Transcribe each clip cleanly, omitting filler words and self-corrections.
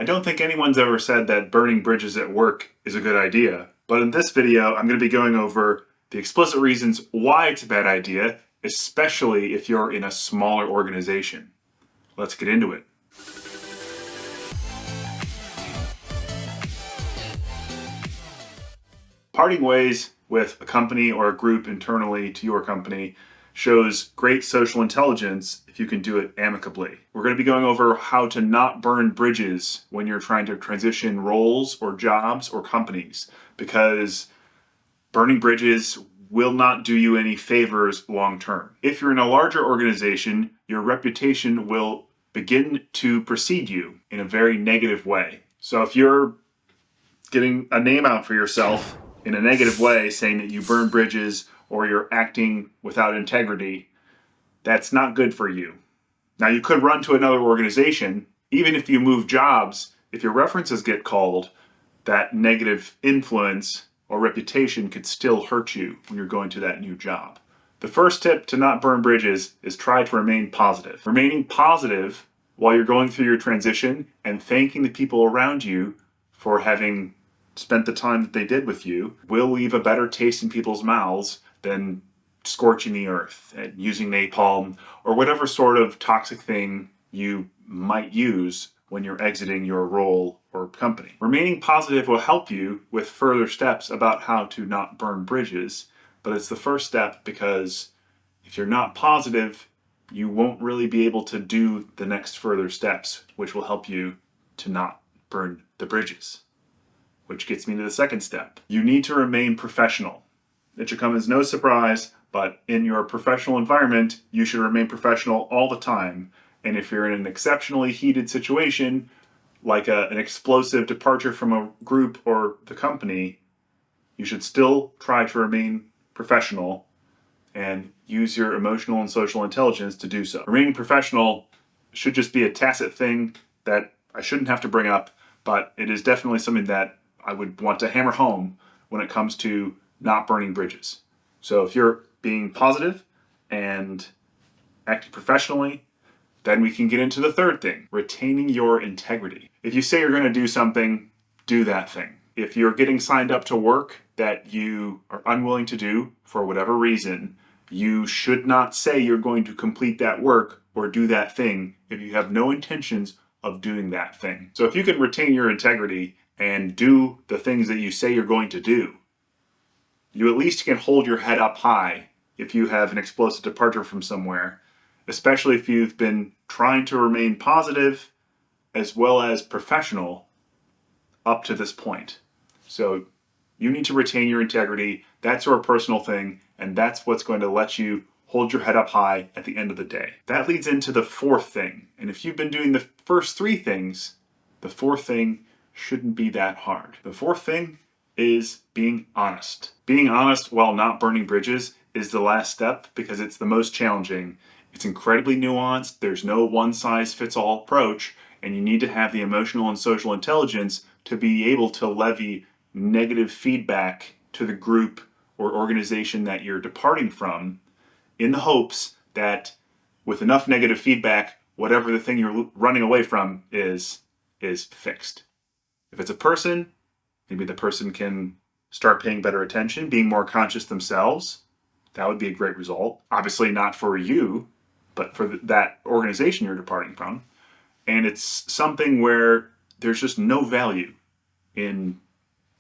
I don't think anyone's ever said that burning bridges at work is a good idea, but in this video, I'm going to be going over the explicit reasons why it's a bad idea, especially if you're in a smaller organization. Let's get into it. Parting ways with a company or a group internally to your company shows great social intelligence if you can do it amicably. We're going to be going over how to not burn bridges when you're trying to transition roles or jobs or companies, because burning bridges will not do you any favors long term. If you're in a larger organization, your reputation will begin to precede you in a very negative way. So if you're getting a name out for yourself in a negative way, saying that you burn bridges or you're acting without integrity, that's not good for you. Now, you could run to another organization. Even if you move jobs, if your references get called, that negative influence or reputation could still hurt you when you're going to that new job. The first tip to not burn bridges is try to remain positive. Remaining positive while you're going through your transition and thanking the people around you for having spent the time that they did with you will leave a better taste in people's mouths than scorching the earth and using napalm or whatever sort of toxic thing you might use when you're exiting your role or company. Remaining positive will help you with further steps about how to not burn bridges, but it's the first step, because if you're not positive, you won't really be able to do the next further steps, which will help you to not burn the bridges. Which gets me to the second step. You need to remain professional. It should come as no surprise, but in your professional environment, you should remain professional all the time. And if you're in an exceptionally heated situation, like an explosive departure from a group or the company, you should still try to remain professional and use your emotional and social intelligence to do so. Remaining professional should just be a tacit thing that I shouldn't have to bring up, but it is definitely something that I would want to hammer home when it comes to not burning bridges. So if you're being positive and acting professionally, then we can get into the third thing, retaining your integrity. If you say you're going to do something, do that thing. If you're getting signed up to work that you are unwilling to do for whatever reason, you should not say you're going to complete that work or do that thing if you have no intentions of doing that thing. So if you can retain your integrity and do the things that you say you're going to do, you at least can hold your head up high if you have an explosive departure from somewhere, especially if you've been trying to remain positive as well as professional up to this point. So you need to retain your integrity. That's your personal thing, and that's what's going to let you hold your head up high at the end of the day. That leads into the fourth thing. And if you've been doing the first three things, the fourth thing shouldn't be that hard. The fourth thing is being honest. Being honest while not burning bridges is the last step because it's the most challenging. It's incredibly nuanced. There's no one-size-fits-all approach, and you need to have the emotional and social intelligence to be able to levy negative feedback to the group or organization that you're departing from, in the hopes that with enough negative feedback, whatever the thing you're running away from is fixed. If it's a person, maybe the person can start paying better attention, being more conscious themselves. That would be a great result. Obviously not for you, but for that organization you're departing from. And it's something where there's just no value in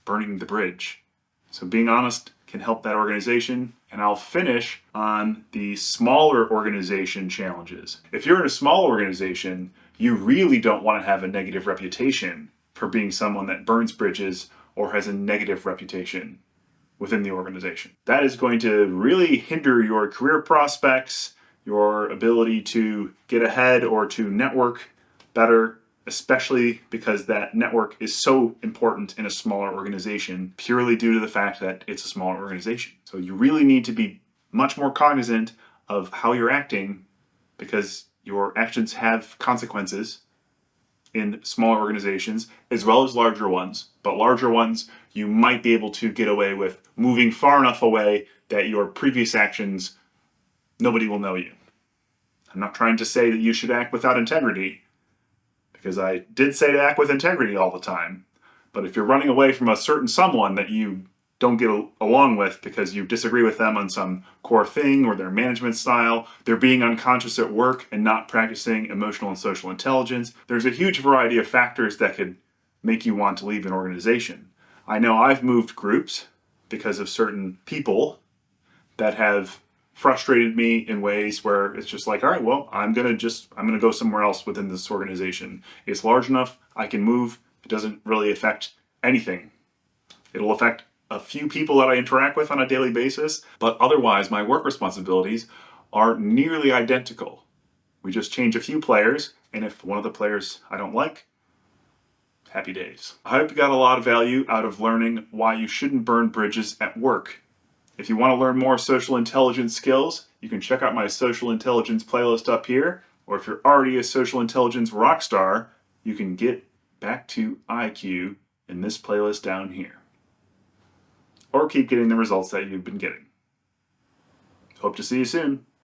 burning the bridge. So being honest can help that organization. And I'll finish on the smaller organization challenges. If you're in a small organization, you really don't want to have a negative reputation for being someone that burns bridges or has a negative reputation within the organization. That is going to really hinder your career prospects, your ability to get ahead or to network better, especially because that network is so important in a smaller organization purely due to the fact that it's a smaller organization. So you really need to be much more cognizant of how you're acting, because your actions have consequences in smaller organizations as well as larger ones. But larger ones, you might be able to get away with moving far enough away that your previous actions, nobody will know you. I'm not trying to say that you should act without integrity, because I did say to act with integrity all the time. But if you're running away from a certain someone that you don't get along with because you disagree with them on some core thing or their management style, they're being unconscious at work and not practicing emotional and social intelligence, there's a huge variety of factors that could make you want to leave an organization. I know I've moved groups because of certain people that have frustrated me in ways where it's just like, all right, well, I'm gonna go somewhere else within this organization. It's large enough, I can move. It doesn't really affect anything. It'll affect a few people that I interact with on a daily basis, but otherwise my work responsibilities are nearly identical. We just change a few players, and if one of the players I don't like, happy days. I hope you got a lot of value out of learning why you shouldn't burn bridges at work. If you want to learn more social intelligence skills, you can check out my social intelligence playlist up here, or if you're already a social intelligence rock star, you can get back to IQ in this playlist down here. Or keep getting the results that you've been getting. Hope to see you soon.